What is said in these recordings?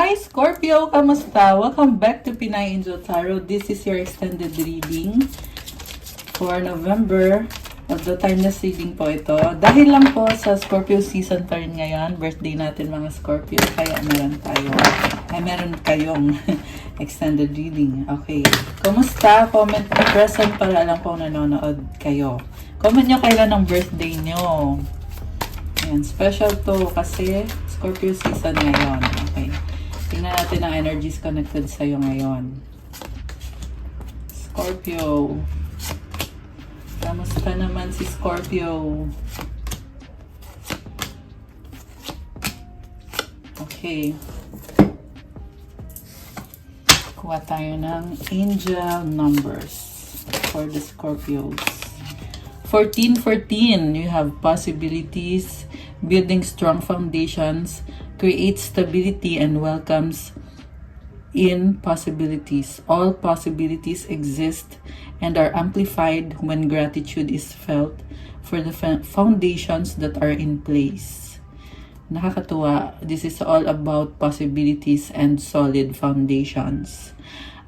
Hi Scorpio! Kamusta? Welcome back to Pinay Angel Tarot. This is your extended reading for November. Of the timeless reading po ito. Dahil lang po sa Scorpio season pa rin ngayon, birthday natin mga Scorpio, kaya meron kayong extended reading. Okay. Kamusta? Comment mo present para alam kong nanonood kayo. Comment nyo kailan ang birthday nyo. Ayan, special to kasi Scorpio season ngayon. Okay. Tingnan natin ang energies connected sa'yo ngayon. Scorpio. Kamusta naman si Scorpio? Okay. Kuha tayo ng angel numbers for the Scorpios. 1414, you have possibilities, building strong foundations, create stability and welcomes in possibilities. All possibilities exist and are amplified when gratitude is felt for the foundations that are in place. Nakakatuwa. This is all about possibilities and solid foundations.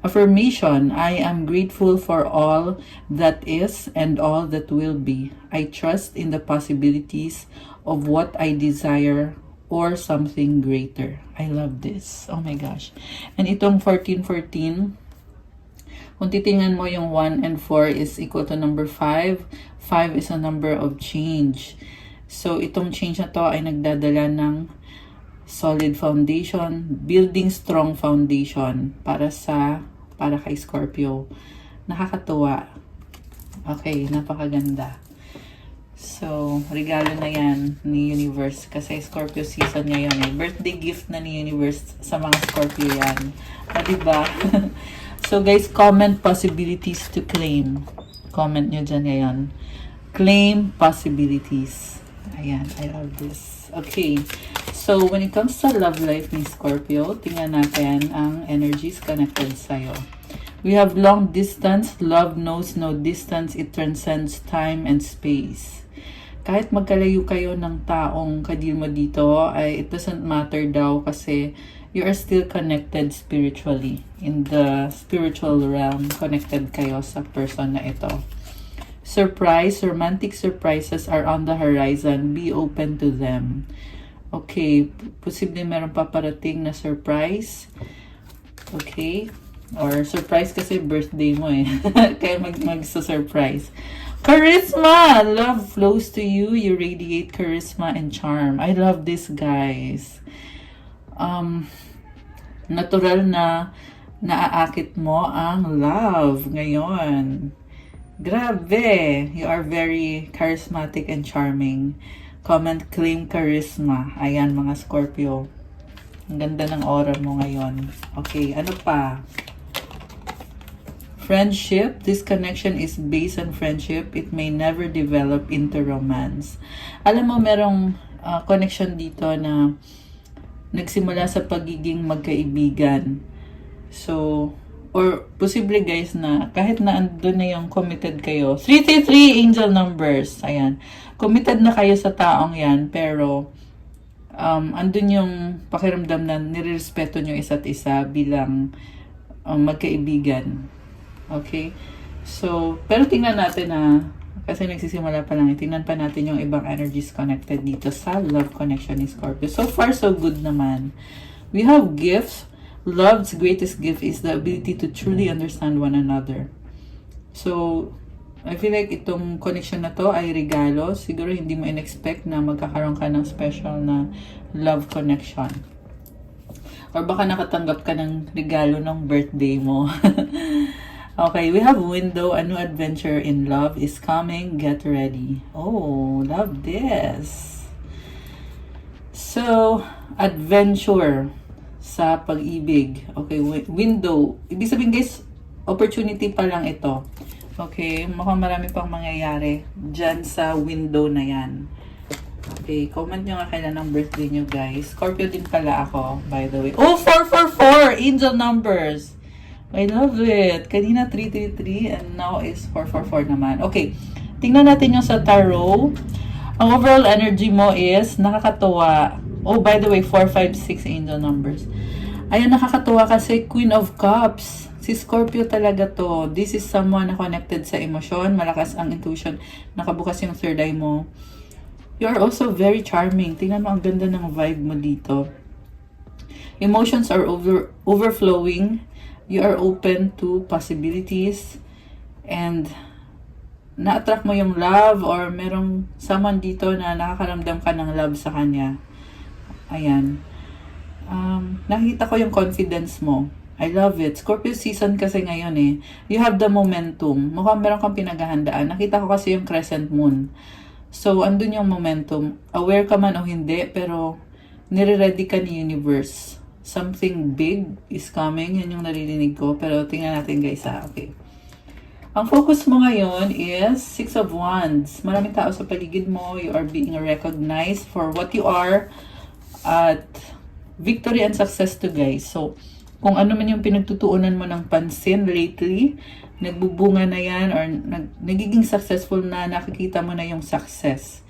Affirmation, I am grateful for all that is and all that will be. I trust in the possibilities of what I desire or something greater. I love this. Oh my gosh. And itong 1414, kung titingnan mo yung 1 and 4 is equal to number 5. 5 is a number of change. So itong change na to ay nagdadala ng solid foundation, building strong foundation para kay Scorpio. Nakakatuwa. Okay, napakaganda. So, regalo na yan ni Universe kasi Scorpio season ngayon eh. Birthday gift na ni Universe sa mga Scorpio yan. Diba? So guys, comment possibilities to claim. Comment nyo dyan ngayon. Claim possibilities. Ayan, I love this. Okay. So, when it comes to love life ni Scorpio, tingnan natin ang energies connected sa'yo. We have long distance. Love knows no distance. It transcends time and space. Kahit magkalayo kayo ng taong kadil mo dito, it doesn't matter daw kasi you are still connected spiritually. In the spiritual realm, connected kayo sa person na ito. Surprise, romantic surprises are on the horizon. Be open to them. Okay, posible meron paparating na surprise. Okay, or surprise kasi birthday mo eh. Kaya mag-surprise. Charisma! Love flows to you. You radiate charisma and charm. I love this, guys. Natural na naaakit mo ang love ngayon. Grabe! You are very charismatic and charming. Comment, claim charisma. Ayan, mga Scorpio. Ang ganda ng aura mo ngayon. Okay, ano pa? Friendship. This connection is based on friendship. It may never develop into romance. Alam mo, merong connection dito na nagsimula sa pagiging magkaibigan. So, or posible guys na kahit na andun na yung committed kayo. 333 angel numbers. Ayan. Committed na kayo sa taong yan, pero andun yung pakiramdam na nirerespeto nyo isa't isa bilang magkaibigan. Okay? So, pero tingnan natin na kasi nagsisimula pa lang. Tingnan pa natin yung ibang energies connected dito sa love connection ni Scorpio. So far, so good naman. We have gifts. Love's greatest gift is the ability to truly understand one another. So, I feel like itong connection na to ay regalo. Siguro hindi mo in-expect na magkakaroon ka ng special na love connection. Or baka nakatanggap ka ng regalo ng birthday mo. Okay, we have window. A new adventure in love is coming. Get ready. Oh, love this. So, adventure sa pag-ibig. Okay, window. Ibig sabihin guys, opportunity pa lang ito. Okay, mukhang marami pang mangyayari dyan sa window na yan. Okay, comment nyo nga kailan ang birthday nyo guys. Scorpio din pala ako, by the way. Oh, 444! Angel numbers! I love it. Kanina 333 and now is 444 naman. Okay, tingnan natin yung sa tarot. Ang overall energy mo is nakakatuwa. Oh, by the way, 4, 5, 6 angel numbers. Ayan, nakakatuwa kasi Queen of Cups. Si Scorpio talaga to. This is someone na connected sa emosyon. Malakas ang intuition. Nakabukas yung third eye mo. You are also very charming. Tingnan mo, ang ganda ng vibe mo dito. Emotions are overflowing. You are open to possibilities. And na-attract mo yung love or merong someone dito na nakakaramdam ka ng love sa kanya. Ayan. Nakita ko yung confidence mo. I love it. Scorpio season kasi ngayon eh. You have the momentum. Mukhang meron kang pinaghahandaan. Nakita ko kasi yung crescent moon. So, andun yung momentum. Aware ka man o hindi, pero nire-ready ka ni universe. Something big is coming. Yan yung naririnig ko. Pero tingnan natin guys ha. Okay. Ang focus mo ngayon is Six of Wands. Maraming tao sa paligid mo. You are being recognized for what you are. At victory and success to guys. So, kung ano man yung pinagtutuunan mo ng pansin lately, nagbubunga na yan or nagiging successful na, nakikita mo na yung success.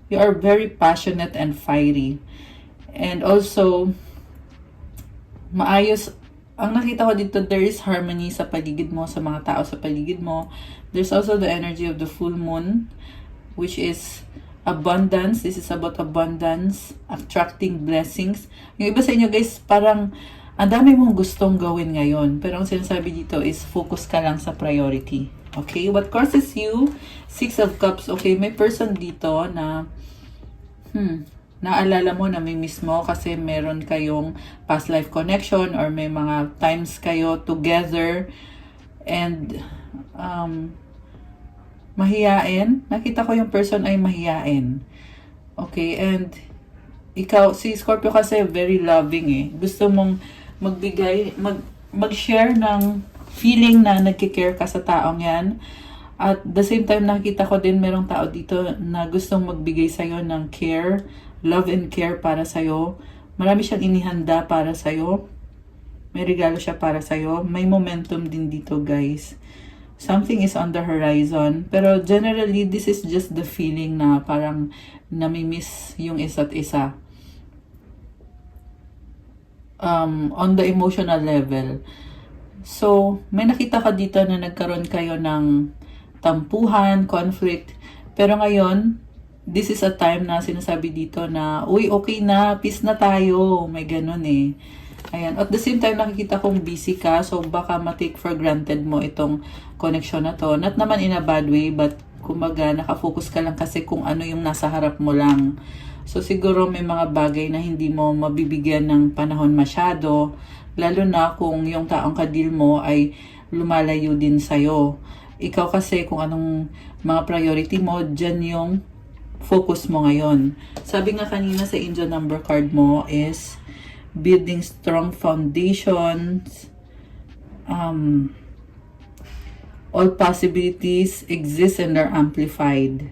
You are very passionate and fiery. And also, maayos. Ang nakita ko dito, there is harmony sa paligid mo, sa mga tao sa paligid mo. There's also the energy of the full moon, which is abundance. This is about abundance, attracting blessings. Yung iba sa inyo guys, parang ang dami mong gustong gawin ngayon. Pero ang sinasabi dito is focus ka lang sa priority. Okay? What causes you? Six of Cups. Okay, may person dito na naalala mo na may miss mo kasi meron kayong past life connection or may mga times kayo together and mahiyain. Nakita ko yung person ay mahiyain. Okay, and ikaw, si Scorpio kasi very loving eh. Gusto mong magbigay, mag-share ng feeling na nagkikare ka sa taong yan. At the same time, nakita ko din merong tao dito na gustong magbigay sa'yo ng care, love and care para sa'yo. Marami siyang inihanda para sa'yo. May regalo siya para sa'yo. May momentum din dito, guys. Something is on the horizon. Pero generally, this is just the feeling na parang namimiss yung isa't isa. On the emotional level. So, may nakita ka dito na nagkaroon kayo ng tampuhan, conflict. Pero ngayon, this is a time na sinasabi dito na, uy, okay na, peace na tayo. May ganun eh. Ayan. At the same time, nakikita kong busy ka. So, baka ma-take for granted mo itong connection na to. Not naman in a bad way, but kumbaga, nakafocus ka lang kasi kung ano yung nasa harap mo lang. So, siguro may mga bagay na hindi mo mabibigyan ng panahon masyado. Lalo na kung yung taong kadil mo ay lumalayo din sa'yo. Ikaw kasi kung anong mga priority mo, dyan yung focus mo ngayon. Sabi nga kanina sa angel number card mo is building strong foundations. All possibilities exist and are amplified.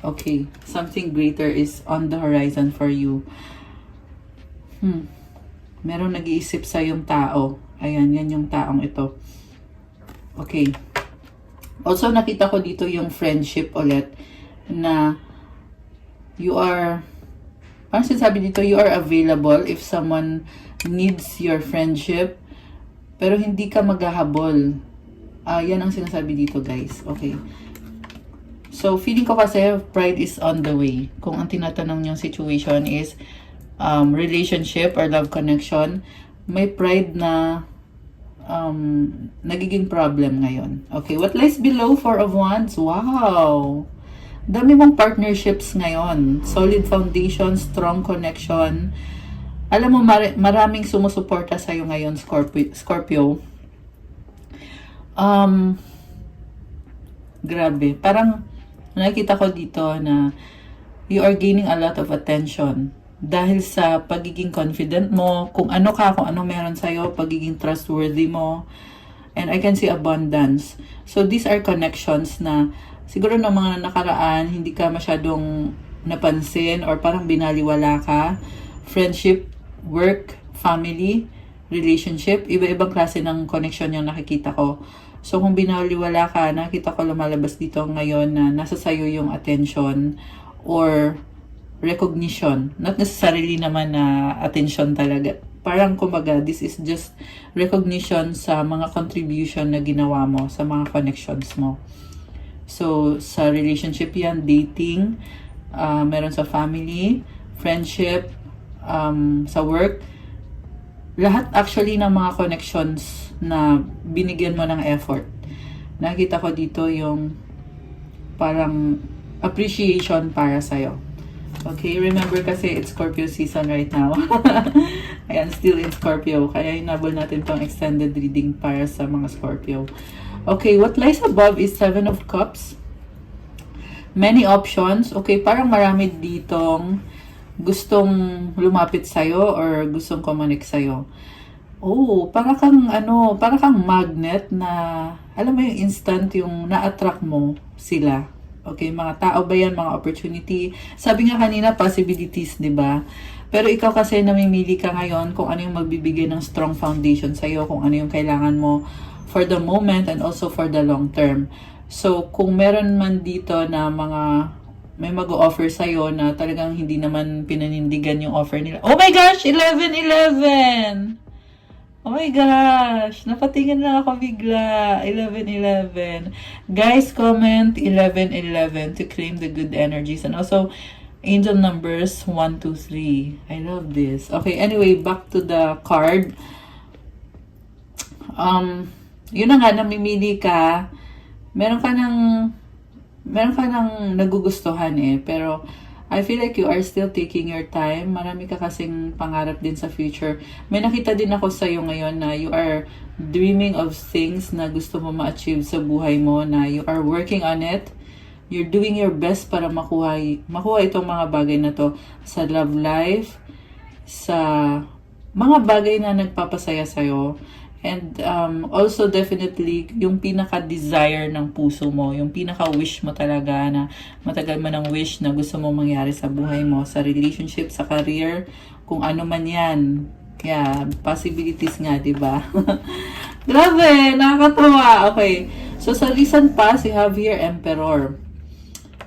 Okay, something greater is on the horizon for you. Meron nag-iisip sa yung tao. Ayan, yan yung taong ito. Okay. Also, nakita ko dito yung friendship ulit na you are, parang sinasabi dito, you are available if someone needs your friendship, pero hindi ka maghahabol. Yan ang sinasabi dito, guys. Okay. So, feeling ko kasi pride is on the way. Kung ang tinatanong niyong situation is relationship or love connection, may pride na nagiging problem ngayon. Okay, what lies below? Four of Wands. Wow! Dami mong partnerships ngayon. Solid foundation, strong connection. Alam mo, maraming sumusuporta sa'yo ngayon, Scorpio. Grabe. Parang nakikita ko dito na you are gaining a lot of attention dahil sa pagiging confident mo, kung ano ka, kung ano meron sa'yo, pagiging trustworthy mo, and I can see abundance. So these are connections na siguro ng mga nakaraan, hindi ka masyadong napansin or parang binaliwala ka. Friendship, work, family, relationship, iba-ibang klase ng connection yung nakikita ko. So, kung binaliwala ka, nakita ko lumalabas dito ngayon na nasa sayo yung attention or recognition. Not necessarily naman na attention talaga. parang kumbaga, this is just recognition sa mga contribution na ginawa mo, sa mga connections mo. So, sa relationship yan, dating, meron sa family, friendship, sa work, lahat actually ng mga connections na binigyan mo ng effort. Nakita ko dito yung parang appreciation para sa'yo. Okay, remember kasi it's Scorpio season right now. Ayan, still in Scorpio. Kaya inabol natin tong extended reading para sa mga Scorpio. Okay, what lies above is 7 of Cups. Many options. Okay, parang marami ditong gustong lumapit sa'yo or gustong connect sa'yo. Oh, para kang magnet na, alam mo yung instant yung na-attract mo sila. Okay, mga tao ba yan, mga opportunity. Sabi nga kanina, possibilities, di ba? Pero ikaw kasi namimili ka ngayon kung ano yung magbibigay ng strong foundation sa'yo, kung ano yung kailangan mo for the moment and also for the long term. So, kung meron man dito na may mag-o-offer sa'yo na talagang hindi naman pinanindigan yung offer nila. Oh my gosh! 11-11! Oh my gosh! Napatingin lang ako bigla. 11-11. Guys, comment 11-11 to claim the good energies. And also, angel numbers 1, 2, 3. I love this. Okay, anyway, back to the card. Yun na nga, namimili ka. Meron ka ng nagugustuhan pero I feel like you are still taking your time. Marami ka kasing pangarap din sa future. May nakita din ako sa iyo ngayon na you are dreaming of things na gusto mo ma-achieve sa buhay mo, na you are working on it. You're doing your best para makuha itong mga bagay na to sa love life, sa mga bagay na nagpapasaya sa'yo. And also definitely yung pinaka-desire ng puso mo, yung pinaka-wish mo talaga na matagal mo ng wish na gusto mo mangyari sa buhay mo, sa relationship, sa career, kung ano man yan. Yeah, possibilities nga, diba? Grabe, nakakatawa. Okay, so sa recent past, you have here Emperor.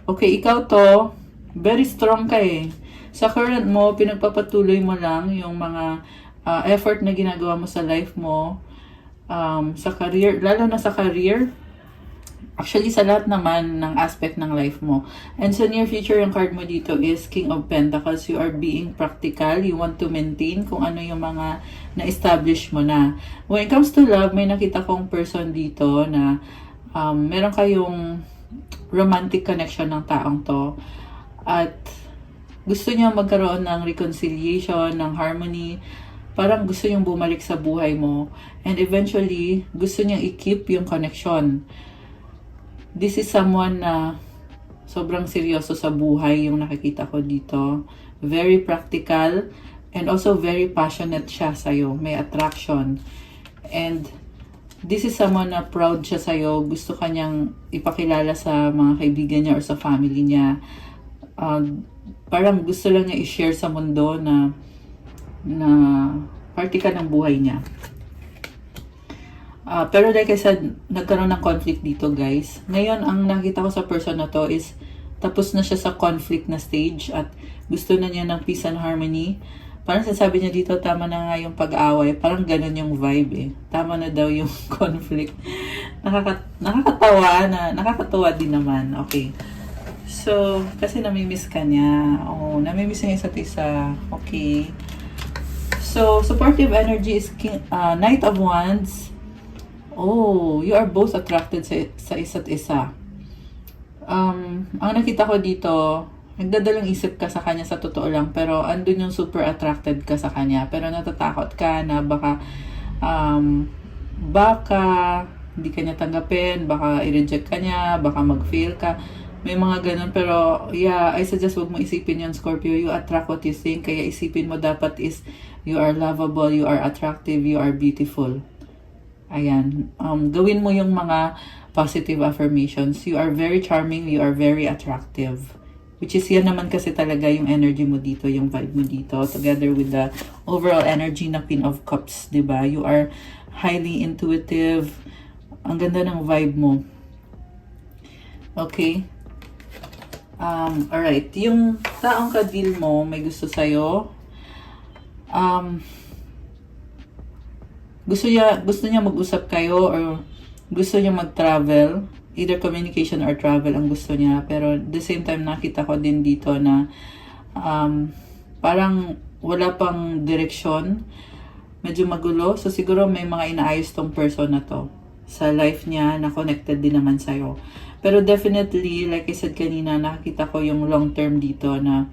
Okay, ikaw to, very strong ka Sa current mo, pinagpapatuloy mo lang yung mga effort na ginagawa mo sa life mo, sa career, lalo na sa career, actually sa lahat naman ng aspect ng life mo. And sa near future, yung card mo dito is King of Pentacles. You are being practical, you want to maintain kung ano yung mga na-establish mo na. When it comes to love, may nakita kong person dito na meron kayong romantic connection ng taong to, at gusto niya magkaroon ng reconciliation, ng harmony. Parang gusto niyang bumalik sa buhay mo. And eventually, gusto niyang i-keep yung connection. This is someone na sobrang seryoso sa buhay yung nakikita ko dito. Very practical. And also very passionate siya sa'yo. May attraction. And this is someone na proud siya sa'yo. Gusto kanyang ipakilala sa mga kaibigan niya or sa family niya. Parang gusto lang niya i-share sa mundo na party ka ng buhay niya. Pero like I said, nagkaroon ng conflict dito, guys. Ngayon, ang nakita ko sa person na to is tapos na siya sa conflict na stage at gusto na niya ng peace and harmony. Parang sasabi niya dito, tama na nga yung pag-aaway. Parang ganun yung vibe Tama na daw yung conflict. Nakakatawa din naman. Okay. So, kasi namimiss ka niya. Oh, namimiss niya isa't isa. Okay. So, supportive energy is Knight of Wands. Oh, you are both attracted sa isa't isa. Ang nakita ko dito, nagdadalang isip ka sa kanya sa totoo lang, pero andun yung super attracted ka sa kanya. Pero natatakot ka na baka hindi ka niya tanggapin, baka i-reject ka niya, baka mag-fail ka. May mga ganun, pero yeah, I suggest wag mo isipin yun, Scorpio. You attract what you think, kaya isipin mo dapat is you are lovable, you are attractive, you are beautiful. Ayan. Gawin mo yung mga positive affirmations. You are very charming, you are very attractive. Which is yan naman kasi talaga yung energy mo dito, yung vibe mo dito, together with the overall energy na Queen of Cups, diba? You are highly intuitive. Ang ganda ng vibe mo. Okay. Alright. Yung taong ka-deal mo, may gusto sa'yo. gusto niya mag-usap kayo or gusto niya mag-travel. Either communication or travel ang gusto niya. Pero at the same time, nakita ko din dito na parang wala pang direksyon. Medyo magulo. So siguro may mga inaayos tong person na to sa life niya na connected din naman sa'yo. Pero definitely, like I said kanina, nakita ko yung long term dito na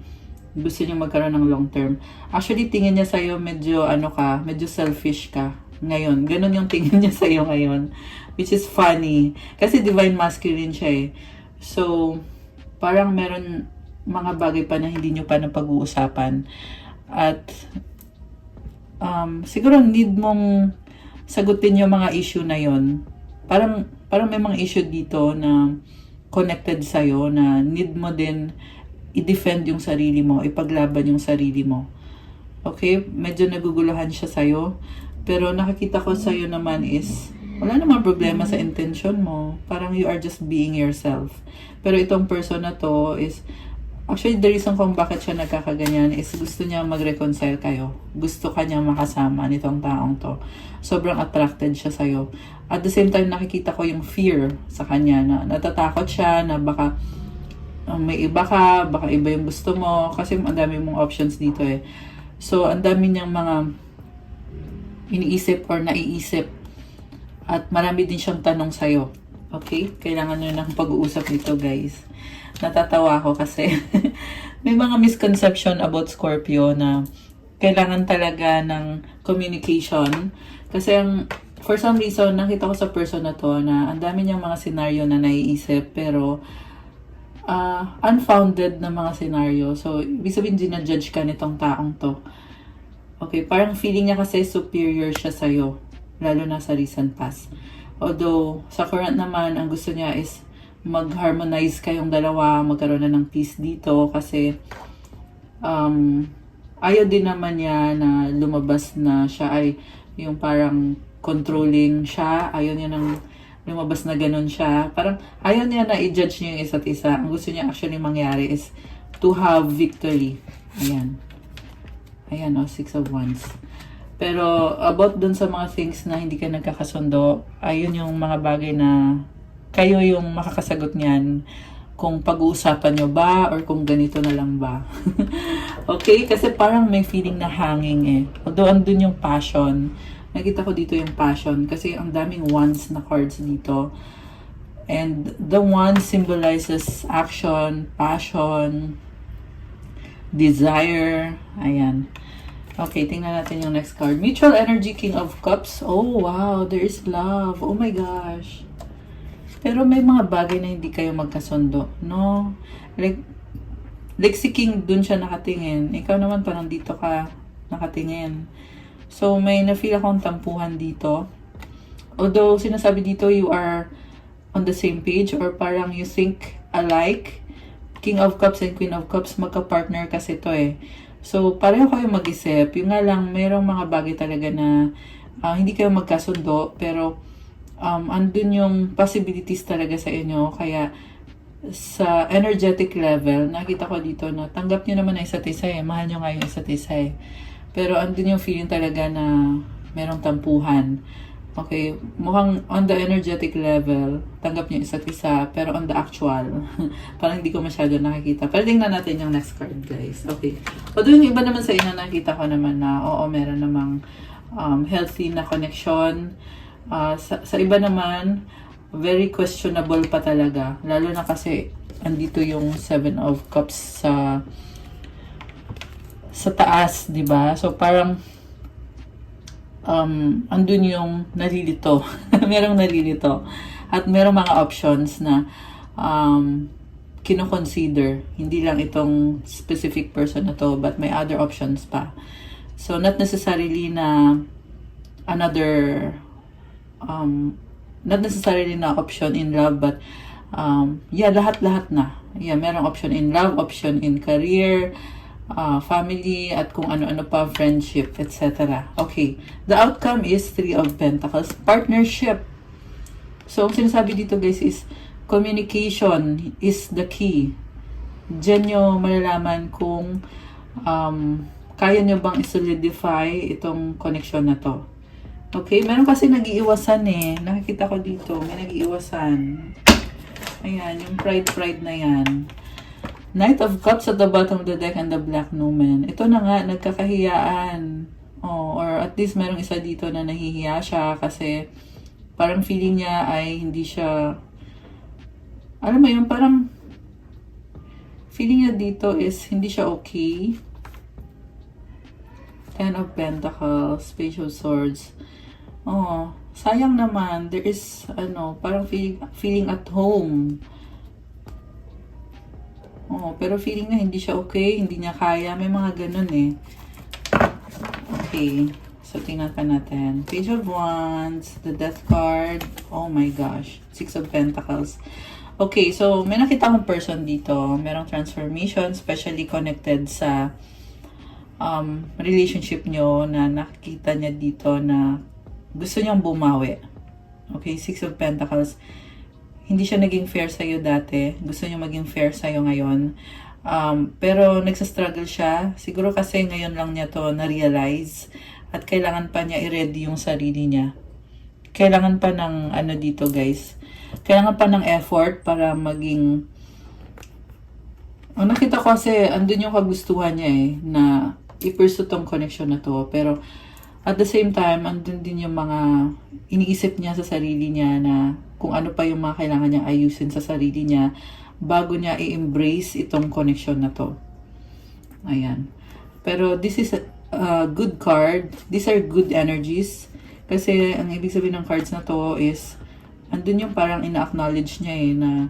gusto niya magkaroon ng long term. Actually, tingin niya sa'yo medyo medyo selfish ka ngayon. Ganun yung tingin niya sa'yo ngayon. Which is funny. Kasi divine masculine siya eh. So, parang meron mga bagay pa na hindi nyo pa napag-uusapan. At, siguro need mong sagutin yung mga issue na yon. Parang may mga issue dito na connected sa'yo na need mo din i-defend yung sarili mo, ipaglaban yung sarili mo. Okay? Medyo naguguluhan siya sa'yo. Pero nakikita ko sa'yo naman is, wala namang problema sa intention mo. Parang you are just being yourself. Pero itong person na to is, actually the reason kung bakit siya nagkakaganyan is gusto niya mag-reconcile kayo. Gusto ka niya makasama nitong taong to. Sobrang attracted siya sa'yo. At the same time, nakikita ko yung fear sa kanya na natatakot siya na baka may iba ka, baka iba yung gusto mo. Kasi ang dami mong options dito eh. So, ang dami niyang mga iniisip or naiisip. At marami din siyang tanong sa'yo. Okay? Kailangan nyo ng pag-uusap nito, guys. Natatawa ako kasi may mga misconception about Scorpio na kailangan talaga ng communication. Kasi for some reason, nakita ko sa person na to na ang dami niyang mga scenario na naiisip pero unfounded na mga scenario. So, ibig sabihin, ginajudge ka nitong taong to. Okay? Parang feeling niya kasi superior siya sa'yo. Lalo na sa recent past. Although, sa current naman, ang gusto niya is mag-harmonize kayong dalawa, magkaroon na ng peace dito kasi ayaw din naman niya na lumabas na siya ay yung parang controlling siya. Ayaw niya nang lumabas na ganun siya. Parang ayaw niya na i-judge niya yung isa't isa. Ang gusto niya actually mangyari is to have victory. Ayan. Ayan, Six of Wands. Pero about dun sa mga things na hindi ka nagkakasundo, ayun yung mga bagay na kayo yung makakasagot niyan kung pag-uusapan nyo ba or kung ganito na lang ba. Okay? Kasi parang may feeling na hanging eh. Although andun yung passion. Nakita ko dito yung passion kasi ang daming wands na cards dito. And the wand symbolizes action, passion, desire. Ayan. Okay, tingnan natin yung next card. Mutual energy, King of Cups. Oh, wow. There is love. Oh my gosh. Pero may mga bagay na hindi kayo magkasundo. No? Like si King, dun siya nakatingin. Ikaw naman parang dito ka nakatingin. So, may na-feel akong tampuhan dito. Although, sinasabi dito, you are on the same page or parang you think alike. King of Cups and Queen of Cups, magka-partner kasi to eh. So, pareho kayo mag-isip. Yung nga lang, mayroong mga bagay talaga na hindi kayo magkasundo, pero andun yung possibilities talaga sa inyo. Kaya, sa energetic level, nakita ko dito na tanggap nyo naman ang isa't isa eh. Mahal nyo nga yung isa't isa eh. Pero andun yung feeling talaga na merong tampuhan. Okay, mukhang on the energetic level, tanggap niyo isa't isa, pero on the actual, parang hindi ko masyado nakikita. Pero tingnan natin yung next card, guys. Okay. Although yung iba naman sa inyo, nakita ko naman na, oo, meron namang healthy na connection. Sa iba naman, very questionable pa talaga. Lalo na kasi, andito yung Seven of Cups sa taas, di ba? So, parang, andun yung nalilito. Merong nalilito. At merong mga options na kino-consider. Hindi lang itong specific person na to, but may other options pa. So, not necessarily na not necessarily na option in love, but lahat-lahat na. Yeah, merong option in love, option in career, family, at kung ano-ano pa, friendship, etc. Okay. The outcome is Three of Pentacles. Partnership. So, ang sinasabi dito, guys, is communication is the key. Diyan nyo malalaman kung kaya nyo bang i-solidify itong connection na to. Okay, meron kasi nag-iiwasan eh. Nakikita ko dito, may nag-iiwasan. Ayan, yung pride na yan. Knight of Cups at the bottom of the deck and the Black Numen. Ito na nga, nagkakahiyaan. Oh, or at least merong isa dito na nahihiya siya kasi parang feeling niya ay hindi siya, alam mo yun, parang feeling niya dito is hindi siya okay. Ten of Pentacles, Page of Swords. Oh, sayang naman. There is, parang feeling at home. Oh, pero feeling niya hindi siya okay, hindi niya kaya. May mga ganun eh. Okay. So, tingnan pa natin. Page of Wands, the Death card. Oh my gosh. Six of Pentacles. Okay, so may nakita akong person dito. Merong transformation, especially connected sa relationship nyo na nakikita niya dito na gusto niyang bumawi. Okay, Six of Pentacles. Hindi siya naging fair sa'yo dati. Gusto niya maging fair sa'yo ngayon. Pero nagsastruggle siya. Siguro kasi ngayon lang niya to na-realize at kailangan pa niya i-ready yung sarili niya. Kailangan pa ng dito guys. Kailangan pa ng effort para maging nakita ko kasi andun yung kagustuhan niya eh na i-pursue tong connection na to. Pero at the same time, andun din yung mga iniisip niya sa sarili niya na kung ano pa yung mga kailangan niya ayusin sa sarili niya bago niya i-embrace itong connection na to. Ayan. Pero this is a good card. These are good energies. Kasi ang ibig sabihin ng cards na to is andun yung parang ina-acknowledge niya eh na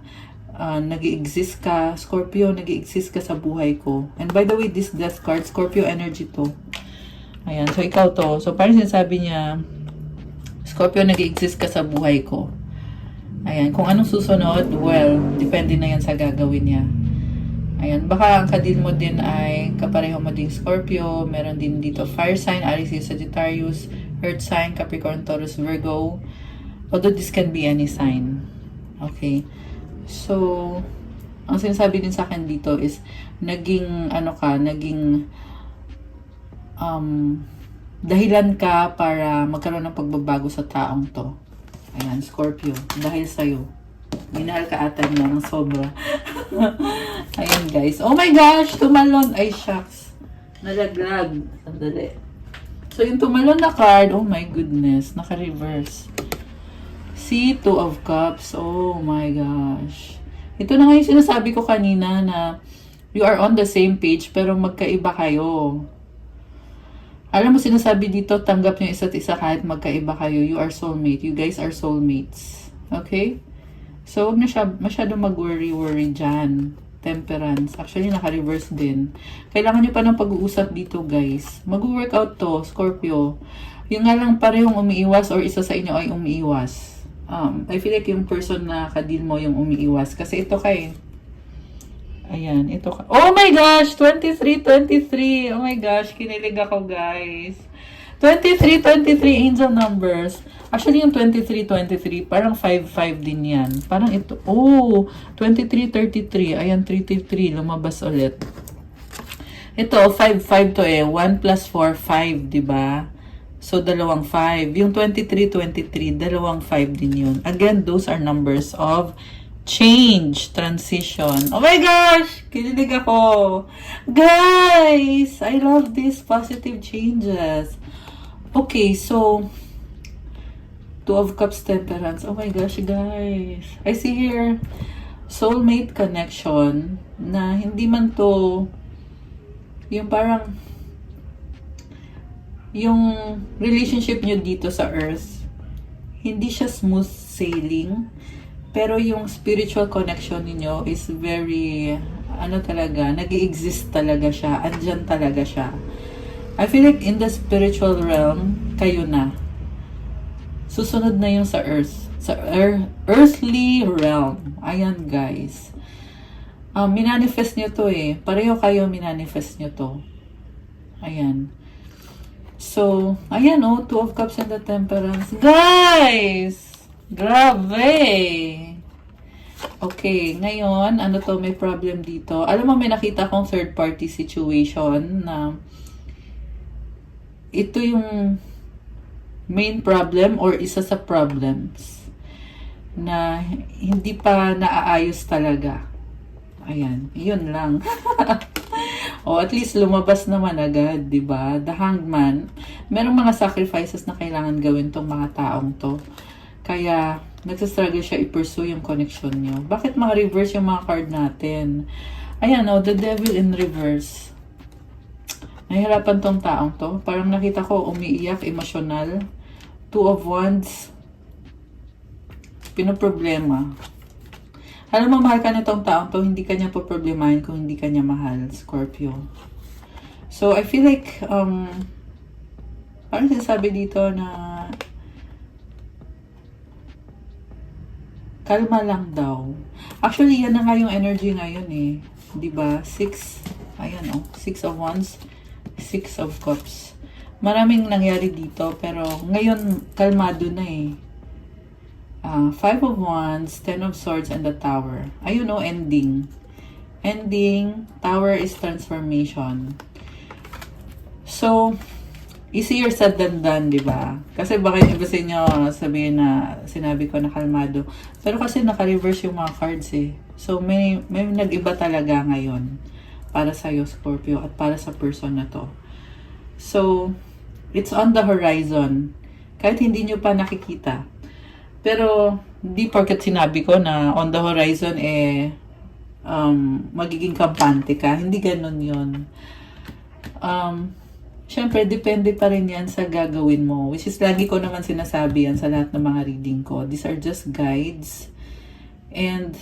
nag-i-exist ka. Scorpio, nag-i-exist ka sa buhay ko. And by the way, this death card, Scorpio energy to. Ayan. So, ikaw to. So, parang sinasabi niya, Scorpio, nag-i-exist ka sa buhay ko. Ayan. Kung anong susunod, well, depende na yan sa gagawin niya. Ayan. Baka ang kadil mo din ay kapareho mo ding Scorpio. Meron din dito fire sign, Aries, Sagittarius, earth sign, Capricorn, Taurus, Virgo. Although this can be any sign. Okay. So, ang sinasabi din sa akin dito is, naging dahilan ka para magkaroon ng pagbabago sa taong to. Ayan, Scorpio. Dahil sa'yo. Minahal ka ata niya ng sobra. Ayan, guys. Oh my gosh! Tumalon. Ay, shucks. Nalaglag. Sandali. So, yung tumalon na card, oh my goodness. Naka-reverse. See, Two of Cups. Oh my gosh. Ito na nga yung sinasabi ko kanina na you are on the same page pero magkaiba kayo. Alam mo, sinasabi dito, tanggap nyo isa't isa kahit magkaiba kayo. You are soulmate. You guys are soulmates. Okay? So, huwag na siya masyado mag-worry dyan. Temperance. Actually, naka-reverse din. Kailangan nyo pa ng pag-uusap dito, guys. Mag-workout to, Scorpio. Yung nga lang parehong umiiwas or isa sa inyo ay umiiwas. I feel like yung person na kadil mo yung umiiwas. Kasi ito kay. Ayan, ito ka. Oh my gosh! 23. Oh my gosh, kinilig ako, guys. 23 angel numbers. Actually, yung 23, parang 5 din yan. Parang ito. Oh, 23. Ayan, 33. Lumabas ulit. Ito, 5 to eh. 1 plus 4, 5, diba? So, dalawang 5. Yung 23, dalawang 5 din yun. Again, those are numbers of change, transition. Oh my gosh! Kinilig ako. Guys! I love these positive changes. Okay, so, Two of Cups, Temperance. Oh my gosh, guys. I see here, soulmate connection na hindi man to, yung parang, yung relationship nyo dito sa Earth, hindi siya smooth sailing, pero yung spiritual connection niyo is very, talaga, nag-i-exist talaga siya, andyan talaga siya. I feel like in the spiritual realm, kayo na. Susunod na yung sa Earth, sa earthly realm. Ayan, guys. Minanifest nyo to eh. Pareho kayo minanifest nyo to. Ayan. So, ayan oh, Two of Cups and the Temperance. Guys! Grabe! Okay, ngayon, may problem dito. Alam mo, may nakita akong third party situation na ito yung main problem or isa sa problems na hindi pa naaayos talaga. Ayan, yun lang. O at least lumabas naman agad, 'di ba? The Hangman, merong mga sacrifices na kailangan gawin tong mga taong to. Kaya nagsastruggle siya i-pursue yung connection niyo. Bakit mga reverse yung mga card natin? Ayan, oh, the Devil in reverse. Nahihirapan tong taong to. Parang nakita ko umiiyak, emotional. Two of Wands. Pinoproblema. Alam mo, mahal ka nitong taong to, hindi ka niya po problemahin kung hindi ka niya mahal, Scorpio. So, I feel like, parang sinasabi dito na kalma lang daw. Actually, yan na nga yung energy ngayon eh. Diba? 6, ayan oh, 6 of Wands, 6 of Cups. Maraming nangyari dito, pero ngayon, kalmado na eh. 5 of Wands, 10 of Swords, and the Tower. Ayun o, ending. Ending, Tower is transformation. So, easier said than done, di ba? Kasi baka yung iba sa inyo sabihin na sinabi ko na kalmado. Pero kasi naka-reverse yung mga cards eh. So, may nag-iba talaga ngayon para sa'yo, Scorpio, at para sa person na to. So, it's on the horizon. Kahit hindi nyo pa nakikita. Pero, di porket sinabi ko na on the horizon, magiging kampante ka. Hindi ganun yun. Siyempre, depende pa rin yan sa gagawin mo. Which is, lagi ko naman sinasabi yan sa lahat ng mga reading ko. These are just guides. And,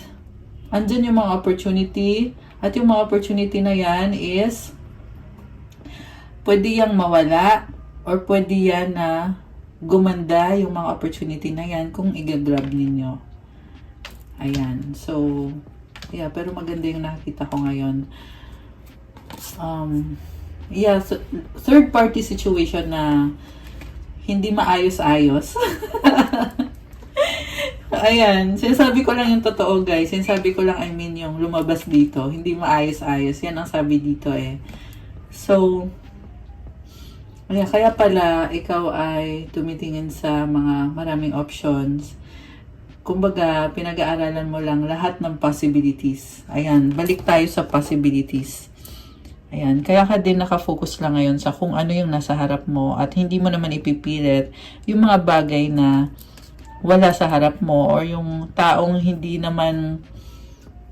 andyan yung mga opportunity. At yung mga opportunity na yan is, pwede yang mawala, or pwede yan na gumanda yung mga opportunity na yan kung i-grab ninyo. Ayan. So, yeah, pero maganda yung nakikita ko ngayon. Yeah, so, third party situation na hindi maayos-ayos. Ayan, sinasabi ko lang yung totoo guys. Sinasabi ko lang, I mean, yung lumabas dito. Hindi maayos-ayos. Yan ang sabi dito eh. So, ayan, kaya pala ikaw ay tumitingin sa mga maraming options. Kumbaga, pinag-aaralan mo lang lahat ng possibilities. Ayan, balik tayo sa possibilities. Ayan, kaya ka din nakafocus lang ngayon sa kung ano yung nasa harap mo at hindi mo naman ipipilit yung mga bagay na wala sa harap mo or yung taong hindi naman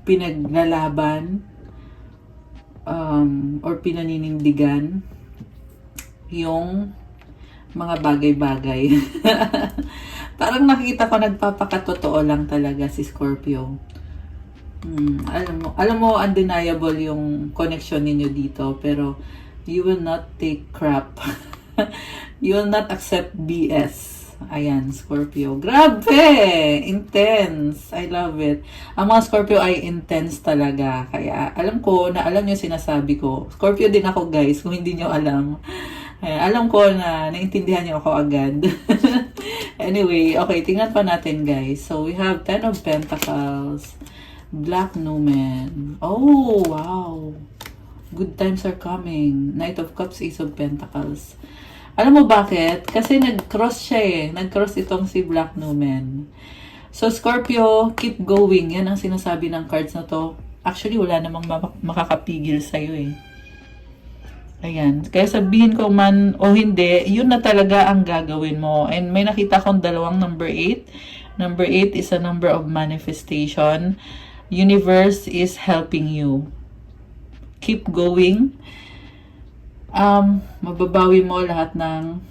pinaglalaban or pinaninindigan yung mga bagay-bagay. Parang nakikita ko nagpapakatotoo lang talaga si Scorpio. Alam mo, undeniable yung connection ninyo dito, pero you will not take crap. You will not accept BS. Ayan, Scorpio. Grabe! Intense! I love it. Ang mga Scorpio ay intense talaga. Kaya alam ko na alam nyo sinasabi ko. Scorpio din ako guys, kung hindi nyo alam. Alam ko na naintindihan niyo ako agad. Anyway, okay, tingnan pa natin guys. So, we have 10 of Pentacles, Black Numen. Oh, wow. Good times are coming. Knight of Cups, Ace of Pentacles. Alam mo bakit? Kasi nag-cross siya eh. Nag-cross itong si Black Numen. So, Scorpio, keep going. Yan ang sinasabi ng cards na to. Actually, wala namang makakapigil sa'yo eh. Ayan. Kaya sabihin ko man o hindi, yun na talaga ang gagawin mo. And may nakita akong dalawang number 8. Number 8 is a number of manifestation. Universe is helping you. Keep going. Mababawi mo lahat ng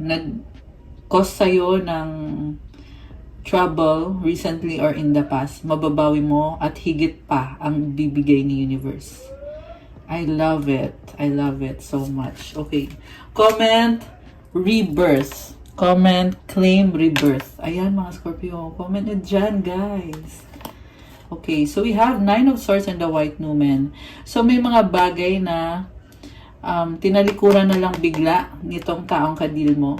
nag-cause sa'yo ng trouble recently or in the past. Mababawi mo at higit pa ang bibigay ni Universe. I love it. I love it so much. Okay. Comment, rebirth. Comment, claim, rebirth. Ayan mga Scorpio. Comment nyo dyan, guys. Okay. So, we have 9 of Swords and the White Numen. So, may mga bagay na tinalikuran na lang bigla nitong taong kadil mo.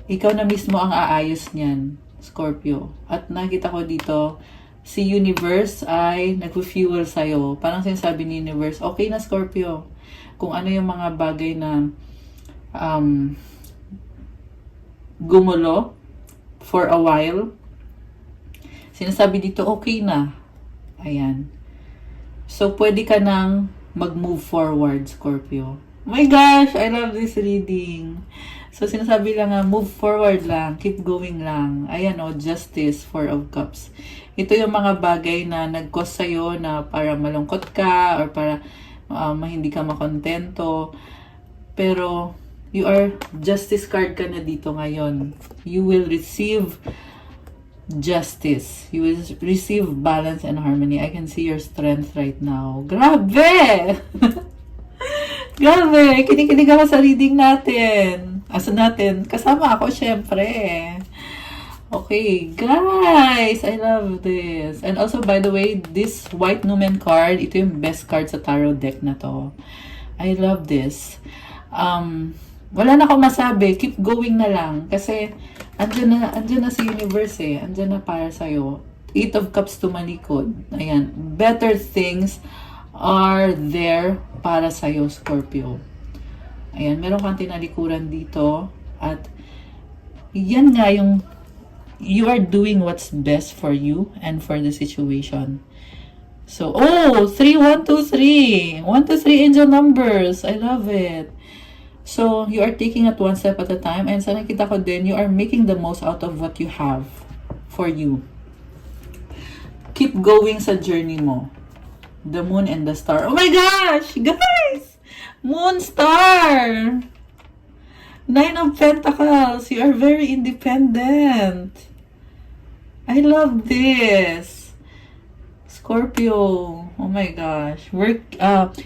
Ikaw na mismo ang aayos niyan, Scorpio. At nakita ko dito, si Universe ay nag-fuel sa'yo. Parang sinasabi ni Universe, okay na Scorpio. Kung ano yung mga bagay na gumulo for a while. Sinasabi dito, okay na. Ayan. So, pwede ka nang mag-move forward, Scorpio. Oh my gosh, I love this reading. So, sinasabi lang nga, move forward lang, keep going lang. Ayan o, Justice, Four of Cups. Ito yung mga bagay na nag-cause sa'yo na para malungkot ka or para hindi ka makontento. Pero, justice card ka na dito ngayon. You will receive justice. You will receive balance and harmony. I can see your strength right now. Grabe! Grabe! Kinikinig ako sa reading natin. Kasama ako, syempre. Okay, guys! I love this. And also, by the way, this White Numen card, ito yung best card sa tarot deck na to. I love this. Wala na akong masabi. Keep going na lang. Kasi, andyan na si universe eh. Andyan na para sa'yo. Eight of Cups tumalikod. Ayan. Better things are there para sa'yo, Scorpio. Ayan. Meron kang tinalikuran dito. At, yan nga yung you are doing what's best for you and for the situation. So, 3, 1, 2, 3. 1, 2, 3 angel numbers. I love it. So, you are taking it one step at a time. And sa nakita ko din, you are making the most out of what you have for you. Keep going sa journey mo. The moon and the star. Oh my gosh! Guys! Moon star! 9 of Pentacles. You are very independent. I love this. Scorpio, oh my gosh.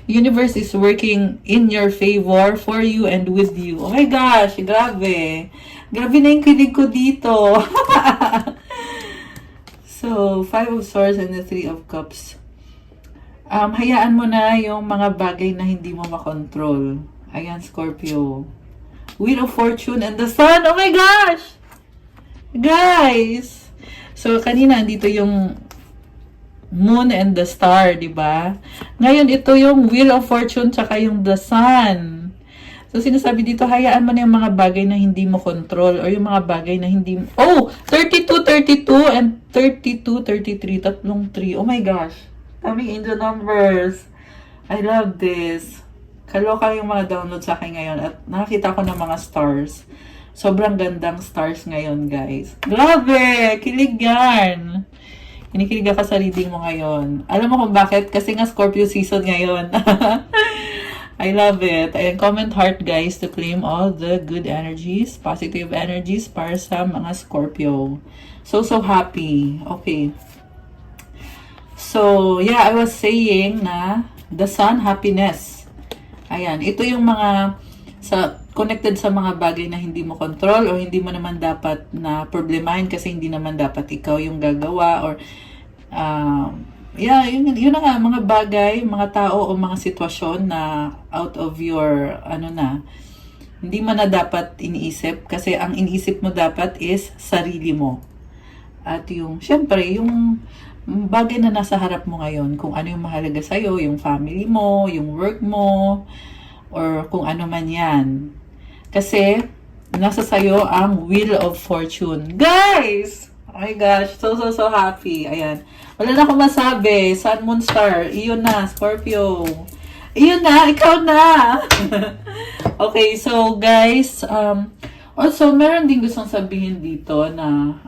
Universe is working in your favor, for you, and with you. Oh my gosh, grabe. Grabe na yung kilig ko dito. So, 5 of Swords and the 3 of Cups. Hayaan mo na yung mga bagay na hindi mo makontrol. Ayan, Scorpio. Wheel of Fortune and the Sun. Oh my gosh! Guys! So, kanina, dito yung Moon and the Star, di ba? Ngayon, ito yung Wheel of Fortune tsaka yung the Sun. So, sinasabi dito, hayaan mo na yung mga bagay na hindi mo control or yung mga bagay na hindi mo... 32, 32 and 32, 33. Tatlong 3. Oh my gosh. Coming in the numbers. I love this. Kaloka yung mga download sa akin ngayon at nakakita ko ng mga stars. Sobrang gandang stars ngayon, guys. Grabe! Kilig yan! Kinikilig ka sa reading mo ngayon. Alam mo kung bakit? Kasi nga Scorpio season ngayon. I love it. And comment heart, guys, to claim all the good energies, positive energies para sa mga Scorpio. So happy. Okay. So, yeah, I was saying na the Sun, happiness. Ayan. Ito yung mga connected sa mga bagay na hindi mo control or hindi mo naman dapat na problemahin kasi hindi naman dapat ikaw yung gagawa or yun na nga, mga bagay, mga tao o mga sitwasyon na out of your, hindi mo na dapat iniisip kasi ang iniisip mo dapat is sarili mo. At syempre, yung bagay na nasa harap mo ngayon, kung ano yung mahalaga sa'yo, yung family mo, yung work mo, or kung ano man yan. Kasi, nasa sayo ang Wheel of Fortune. Guys! Oh my gosh, so happy. Ayan. Wala na akong masabi. Sun, Moon, Star. Iyon na, Scorpio. Iyon na, ikaw na. Okay, so guys, also, meron din gustong sabihin dito na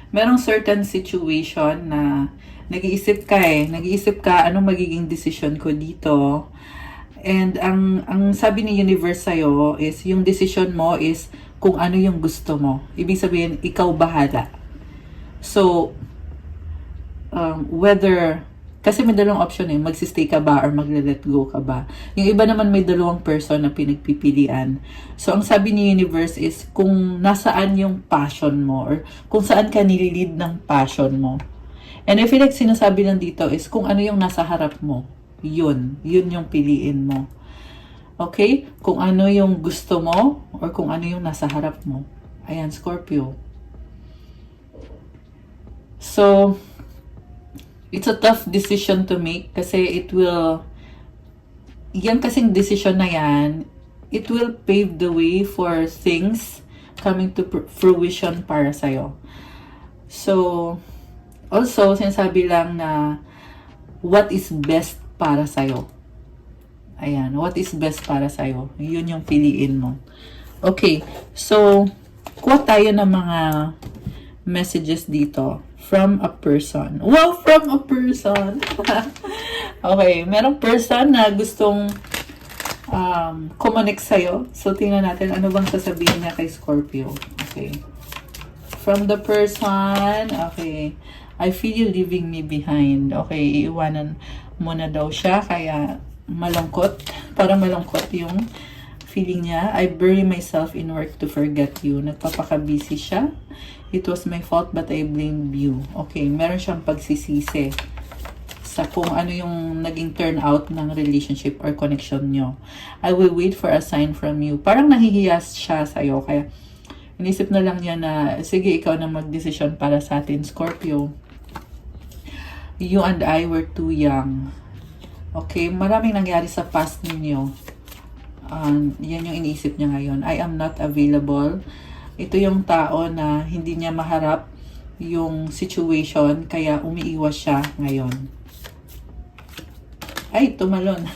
merong certain situation na nag-iisip ka, anong magiging decision ko dito. And ang sabi ni universe sa'yo is, yung decision mo is kung ano yung gusto mo. Ibig sabihin, ikaw bahala. So, whether, kasi may dalawang option magsistay ka ba or magle-let go ka ba. Yung iba naman may dalawang person na pinagpipilian. So, ang sabi ni universe is kung nasaan yung passion mo or kung saan ka nililid ng passion mo. And I feel like sinasabi lang dito is kung ano yung nasa harap mo. Yun yung piliin mo. Okay? Kung ano yung gusto mo or kung ano yung nasa harap mo. Ayan, Scorpio. So, it's a tough decision to make kasi yan kasing decision na yan, it will pave the way for things coming to fruition para sa'yo. So, also, sinasabi lang na what is best para sa'yo. Ayan, what is best para sa'yo. Yun yung piliin mo. Okay, so, kuha tayo ng mga messages dito from a person. Wow, from a person! Okay, merong person na gustong connect sa'yo. So, tingnan natin ano bang sasabihin niya kay Scorpio. Okay. From the person, okay, I feel you leaving me behind. Okay, iiwanan mo na daw siya, kaya malungkot. Parang malungkot yung feeling niya. I bury myself in work to forget you. Nagpapaka-busy siya. It was my fault but I blame you. Okay, meron siyang pagsisisi sa kung ano yung naging turnout ng relationship or connection nyo. I will wait for a sign from you. Parang nahihiya siya sa'yo. Kaya inisip na lang niya na, sige, ikaw na mag-decision para sa atin, Scorpio. You and I were too young. Okay, maraming nangyari sa past ninyo. Yan yung iniisip niya ngayon. I am not available. Ito yung tao na hindi niya maharap yung situation, kaya umiiwas siya ngayon. Ay, tumalon.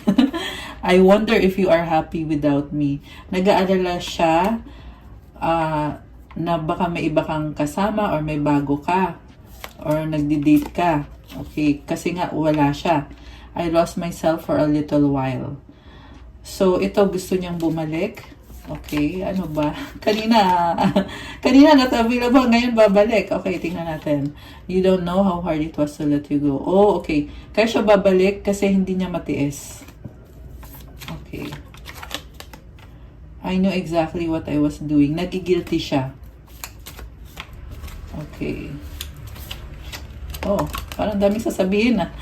I wonder if you are happy without me. Nag-aalala siya na baka may iba kang kasama or may bago ka or nagdi-date ka. Okay, kasi nga wala siya. I lost myself for a little while. So, ito gusto niyang bumalik. Okay, ano ba? Kanina not available, ngayon babalik. Okay, tingnan natin. You don't know how hard it was to let you go. Oh, okay. Kaya siya babalik kasi hindi niya matiis. Okay. I knew exactly what I was doing. Nagigilty siya. Okay. Oh, parang daming sasabihin na.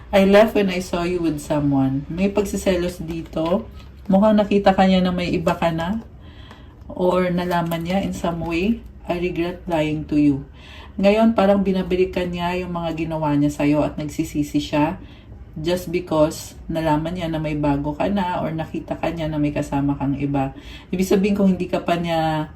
I left when I saw you with someone. May pagsiselos dito. Mukhang nakita ka niya na may iba ka na. Or nalaman niya in some way. I regret lying to you. Ngayon, parang binabalikan niya yung mga ginawa niya sa'yo at nagsisisi siya. Just because nalaman niya na may bago ka na or nakita ka niya na may kasama kang iba. Ibig sabihin kung hindi ka pa niya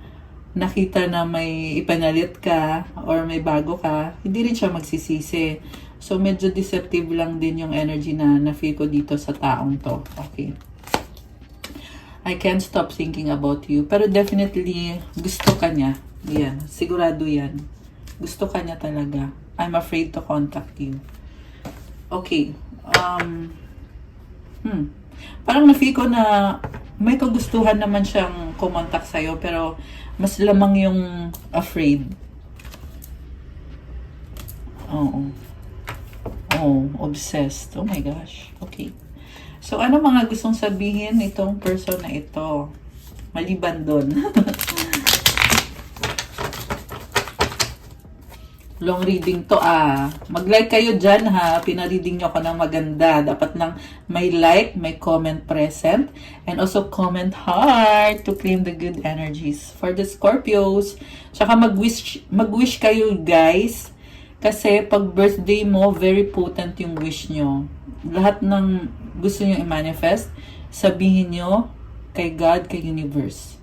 nakita na may ipanalit ka or may bago ka, hindi rin siya magsisisi. So, medyo deceptive lang din yung energy na na-feel ko dito sa taong to. Okay. I can't stop thinking about you. Pero definitely, gusto ka niya. Yan. Sigurado yan. Gusto ka niya talaga. I'm afraid to contact you. Okay. Parang na-feel ko na may kagustuhan naman siyang kumontak sa'yo, pero mas lamang yung afraid. Oo. Oh, obsessed. Oh my gosh. Okay. So, ano mga gustong sabihin itong person na ito? Maliban doon. Long reading to Mag-like kayo dyan Pinareading nyo ako ng maganda. Dapat lang may like, may comment present. And also comment heart to claim the good energies for the Scorpios. Tsaka mag-wish kayo guys. Kasi pag birthday mo, very potent yung wish nyo. Lahat ng gusto nyo i-manifest, sabihin nyo kay God, kay universe.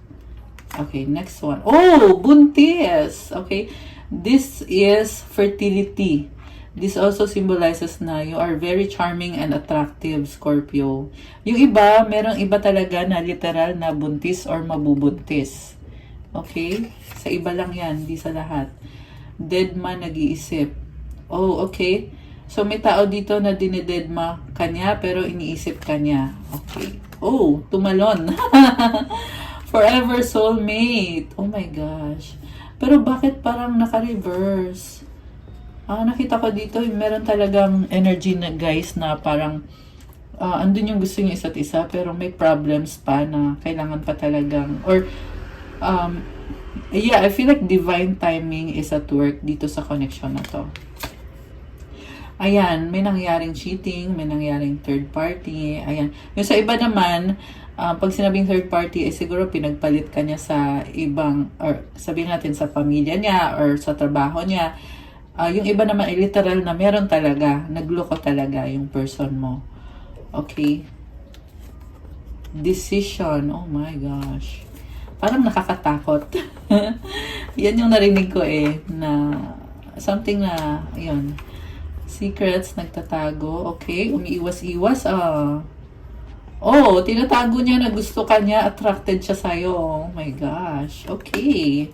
Okay, next one. Oh, buntis! Okay. This is fertility. This also symbolizes na you are very charming and attractive, Scorpio. Yung iba, merong iba talaga na literal na buntis or mabubuntis. Okay? Sa iba lang yan, di sa lahat. Deadma nag-iisip. Oh, okay. So, may tao dito na dinededma kanya pero iniisip kanya. Okay. Oh, tumalon. Forever soulmate. Oh my gosh. Pero bakit parang naka-reverse? Nakita ko dito, meron talagang energy na guys na parang andun yung gusto yung isa't isa pero may problems pa na kailangan pa talagang yeah, I feel like divine timing is at work dito sa connection na to. Ayan, may nangyaring cheating, may nangyaring third party. Ayan. Yung sa iba naman, pag sinabing third party, ay siguro pinagpalit ka niya sa ibang, or sabihin natin sa pamilya niya, or sa trabaho niya. Yung iba naman ay literal na meron talaga, nagloko talaga yung person mo. Okay. Decision. Oh my gosh. Parang nakakatakot. Yan yung narinig ko na something na, yun. Secrets, nagtatago. Okay, umiiwas-iwas. Oh, tinatago niya na gusto ka niya, attracted siya sa'yo. Oh my gosh. Okay.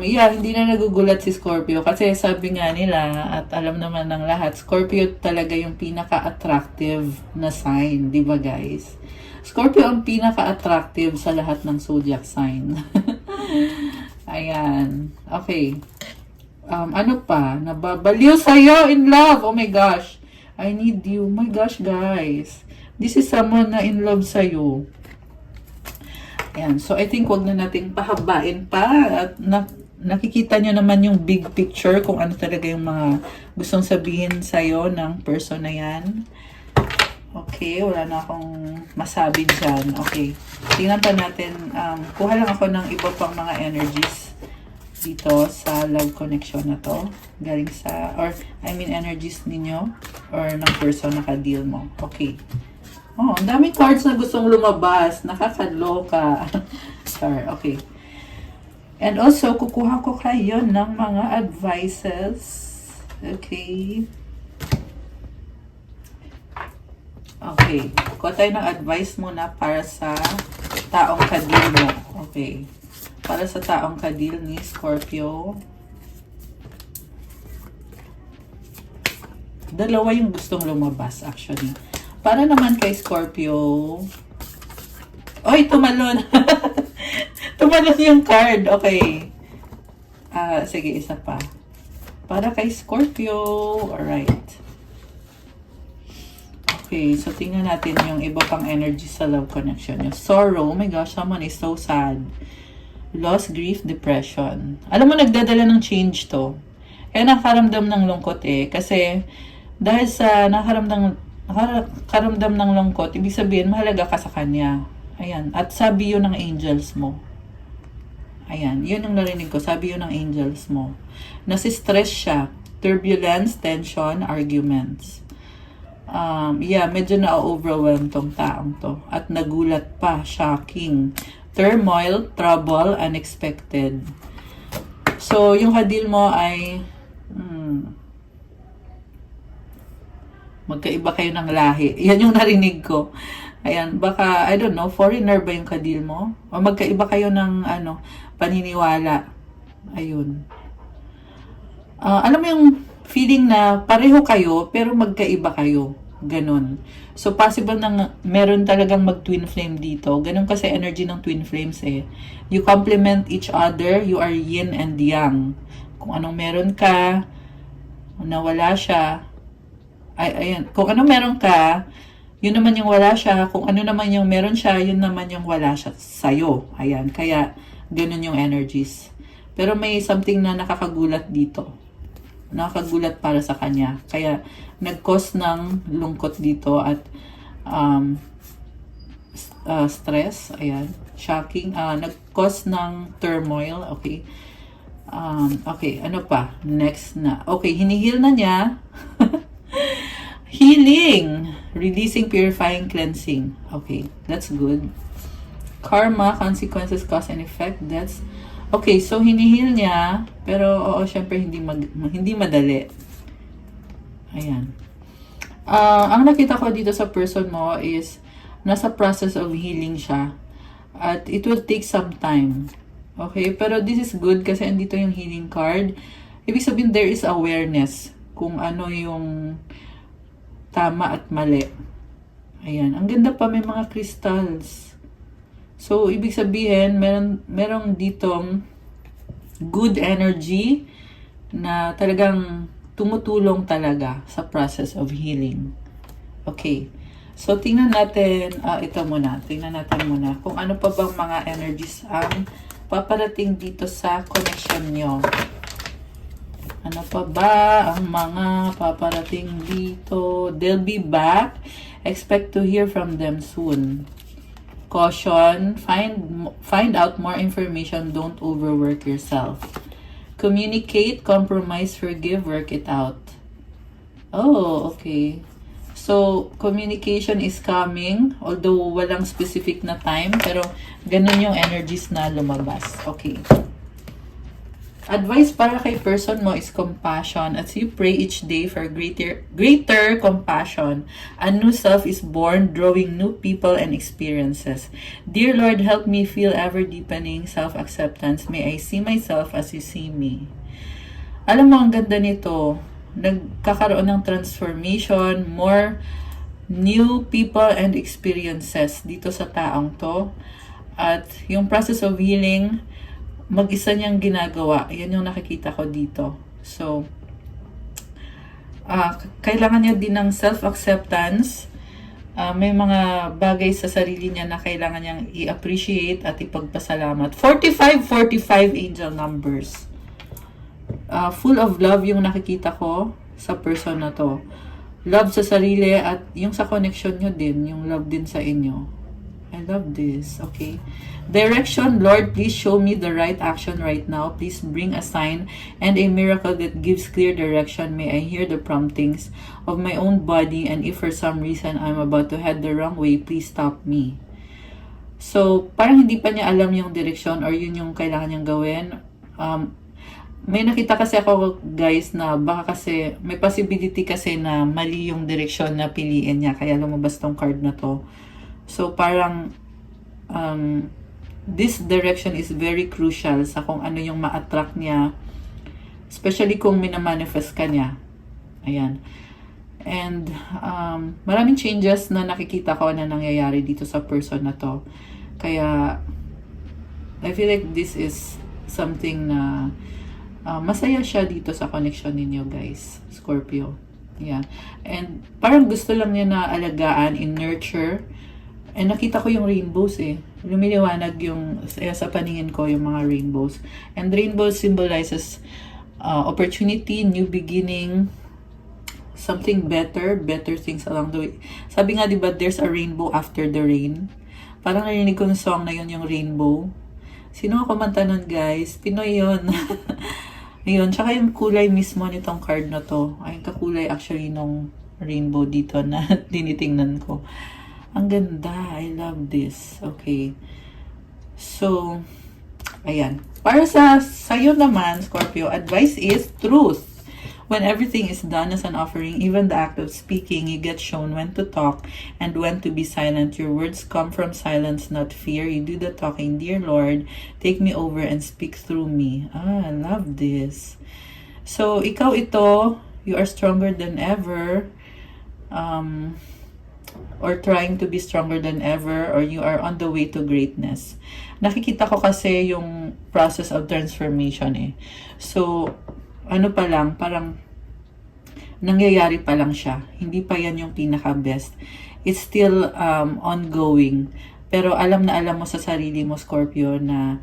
Yeah, hindi na nagugulat si Scorpio kasi sabi nga nila at alam naman ng lahat, Scorpio talaga yung pinaka-attractive na sign, di ba guys? Scorpio ang pinaka-attractive sa lahat ng zodiac sign. Ayan. Okay. Ano pa? Nababaliw sa'yo in love. Oh my gosh. I need you. Oh my gosh, guys. This is someone na in love sa'yo. Ayan. So, I think wag na nating pahabain pa. At nakikita nyo naman yung big picture kung ano talaga yung mga gustong sabihin sa'yo ng person na yan. Okay, wala na akong masabi dyan. Okay. Tingnan pa natin. Kuha lang ako ng iba pang mga energies dito sa love connection na to. Galing sa, energies ninyo or ng person na ka-deal mo. Okay. Oh, ang daming cards na gustong lumabas. Nakakaloka. Sorry, okay. And also, kukuha ko kayo ng mga advices. Okay. Okay. Kuha tayo ng advice muna para sa taong kadil mo. Okay. Para sa taong kadil ni Scorpio. Dalawa yung gustong lumabas, actually. Para naman kay Scorpio. Oy, tumalon. Tumalon yung card. Okay. Sige, isa pa. Para kay Scorpio. Alright. Okay, so tingnan natin yung iba pang energy sa love connection. Yung sorrow. Oh my gosh, someone is so sad. Loss, grief, depression. Alam mo, nagdadala ng change to. Kaya nakaramdam ng lungkot kasi dahil sa nakaramdam ng lungkot, ibig sabihin, mahalaga ka sa kanya. Ayan. At sabi yun ng angels mo. Ayan. Yun yung narinig ko. Sabi yun ng angels mo. Nasi-stress siya. Turbulence, tension, arguments. Yeah, medyo na-overwhelm tong taong to. At nagulat pa. Shocking. Turmoil, trouble, unexpected. So, yung kadil mo ay magkaiba kayo ng lahi. Yan yung narinig ko. Ayan, baka, I don't know, foreigner ba yung kadil mo? O magkaiba kayo ng, paniniwala. Ayun. Alam mo yung feeling na pareho kayo, pero magkaiba kayo. Ganon. So, possible na meron talagang mag-twin flame dito. Ganon kasi energy ng twin flames You complement each other. You are yin and yang. Kung anong meron ka, nawala siya, ayan, kung ano meron ka, yun naman yung wala siya. Kung ano naman yung meron siya, yun naman yung wala siya sa'yo. Ayan, kaya ganun yung energies. Pero may something na nakakagulat dito. Nakakagulat para sa kanya. Kaya nag-cause ng lungkot dito at stress. Ayan, shocking. Nag-cause ng turmoil. Okay. Okay, ano pa? Next na. Okay, hinihil na niya. Healing, releasing, purifying, cleansing. Okay, that's good. Karma, consequences, cause and effect. That's okay. So hinihil niya, pero syempre hindi madali. Ayan. Ang nakita ko dito sa person mo is nasa process of healing siya, at it will take some time. Okay, pero this is good kasi andito yung healing card. Ibig sabihin there is awareness kung ano yung tama at mali. Ayan. Ang ganda pa, may mga crystals. So, ibig sabihin, merong ditong good energy na talagang tumutulong talaga sa process of healing. Okay. So, tingnan natin, ito muna. Tingnan natin muna kung ano pa bang mga energies ang paparating dito sa connection nyo. Ano pa ba ang mga paparating dito? They'll be back. Expect to hear from them soon. Caution. Find out more information. Don't overwork yourself. Communicate, compromise, forgive, work it out. Oh, okay. So, communication is coming, although walang specific na time, pero ganun yung energies na lumabas. Okay. Advice para kay person mo is compassion. As you pray each day for greater compassion, a new self is born, drawing new people and experiences. Dear Lord, help me feel ever-deepening self-acceptance. May I see myself as you see me. Alam mo, ang ganda nito. Nagkakaroon ng transformation, more new people and experiences dito sa taong to. At yung process of healing, mag-isa niyang ginagawa. Yan yung nakikita ko dito. So, kailangan niya din ng self-acceptance. May mga bagay sa sarili niya na kailangan niyang i-appreciate at ipagpasalamat. 45 angel numbers. Full of love yung nakikita ko sa person na to. Love sa sarili at yung sa connection nyo din, yung love din sa inyo. I love this. Okay. Direction, Lord, please show me the right action right now. Please bring a sign and a miracle that gives clear direction. May I hear the promptings of my own body, and if for some reason I'm about to head the wrong way, please stop me. So, parang hindi pa niya alam yung direction or yun yung kailangan niyang gawin. May nakita kasi ako, guys, na baka kasi may possibility kasi na mali yung direction na piliin niya, kaya lumabas tong card na to. So, parang this direction is very crucial sa kung ano yung ma-attract niya, especially kung minamanifest ka niya. Ayan. And maraming changes na nakikita ko na nangyayari dito sa person na to. Kaya, I feel like this is something na masaya siya dito sa connection ninyo, guys. Scorpio. Ayan. And parang gusto lang niya na alagaan, in nurture. And nakita ko yung rainbows eh. Lumiliwanag yung sa paningin ko yung mga rainbows. And rainbow symbolizes opportunity, new beginning, something better things along the way. Sabi nga, di ba, there's a rainbow after the rain. Parang narinig ko ng song na yun, yung rainbow. Sino ang kumanta nun, guys? Pinoy yun. Ayun, tsaka yung kulay mismo nitong card na to. Ay, kakulay actually nung rainbow dito na tinitingnan ko. Ang ganda. I love this. Okay. So, ayan. Para sa'yo naman, Scorpio, advice is truth. When everything is done as an offering, even the act of speaking, you get shown when to talk and when to be silent. Your words come from silence, not fear. You do the talking. Dear Lord, take me over and speak through me. I love this. So, ikaw ito, you are stronger than ever. Or trying to be stronger than ever, or you are on the way to greatness. Nakikita ko kasi yung process of transformation eh. So, ano pa lang, parang nangyayari pa lang siya. Hindi pa yan yung pinaka-best. It's still ongoing. Pero alam na alam mo sa sarili mo, Scorpio, na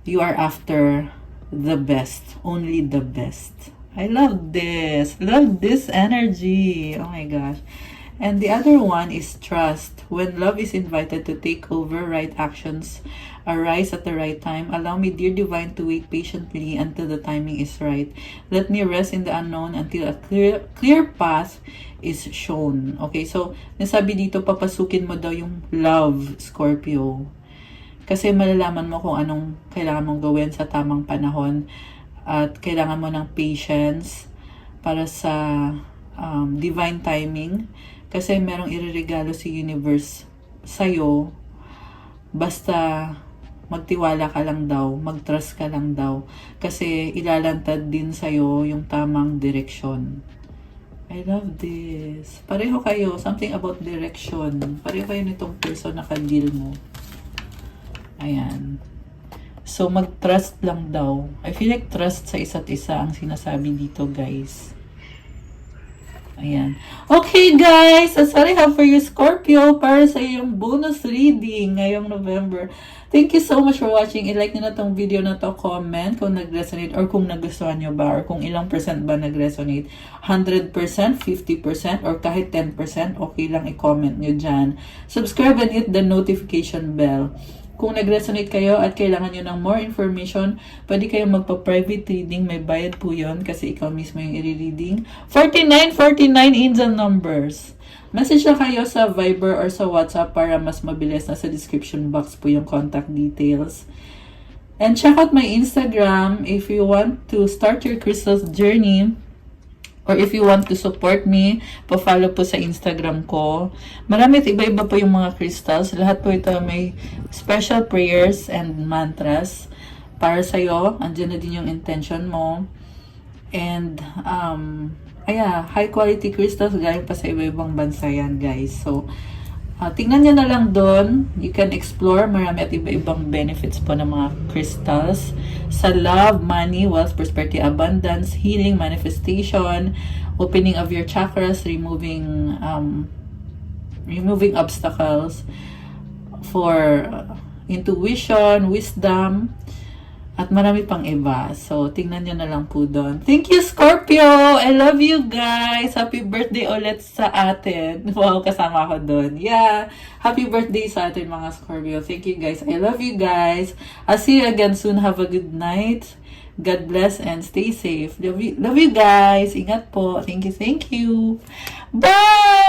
you are after the best. Only the best. I love this. Love this energy. Oh my gosh. And the other one is trust. When love is invited to take over, right actions arise at the right time. Allow me, dear divine, to wait patiently until the timing is right. Let me rest in the unknown until a clear path is shown. Okay, so nasabi dito, papasukin mo daw yung love, Scorpio. Kasi malalaman mo kung anong kailangan mong gawin sa tamang panahon. At kailangan mo ng patience para sa divine timing. Kasi merong ireregalo si universe sa'yo. Basta magtiwala ka lang daw, mag-trust ka lang daw. Kasi ilalantad din sa'yo yung tamang direksyon. I love this. Pareho kayo. Something about direction. Pareho kayo nitong person na ka-deal mo. Ayan. So, mag-trust lang daw. I feel like trust sa isa't isa ang sinasabi dito, guys. Ayan. Okay, guys. Sorry for you, Scorpio, para sa yung bonus reading ngayong November. Thank you so much for watching. I-like nyo na tong video na to. Comment kung nag-resonate or kung nagustuhan nyo ba or kung ilang percent ba nag-resonate. 100%, 50%, or kahit 10%. Okay lang i-comment nyo dyan. Subscribe and hit the notification bell. Kung nag-resonate kayo at kailangan nyo ng more information, pwede kayong magpa-private reading. May bayad po yun kasi ikaw mismo yung i-reading. 4949 angel numbers. Message na kayo sa Viber or sa WhatsApp para mas mabilis. Na sa description box po yung contact details. And check out my Instagram if you want to start your crystals journey. Or if you want to support me, pa-follow po sa Instagram ko. Marami at iba-iba po yung mga crystals. Lahat po ito may special prayers and mantras para sa'yo. Andiyan na din yung intention mo. And, high quality crystals galing pa sa iba-ibang bansa yan, guys. So, tingnan nyo na lang doon. You can explore. Marami at iba-ibang benefits po ng mga crystals. Sa love, money, wealth, prosperity, abundance, healing, manifestation, opening of your chakras, removing obstacles for intuition, wisdom, at marami pang iba. So, tingnan nyo na lang po doon. Thank you, Scorpio! I love you guys! Happy birthday ulit sa atin. Wow, kasama ako doon. Yeah! Happy birthday sa atin mga Scorpio. Thank you guys. I love you guys. I'll see you again soon. Have a good night. God bless and stay safe. Love you guys. Ingat po. Thank you. Bye!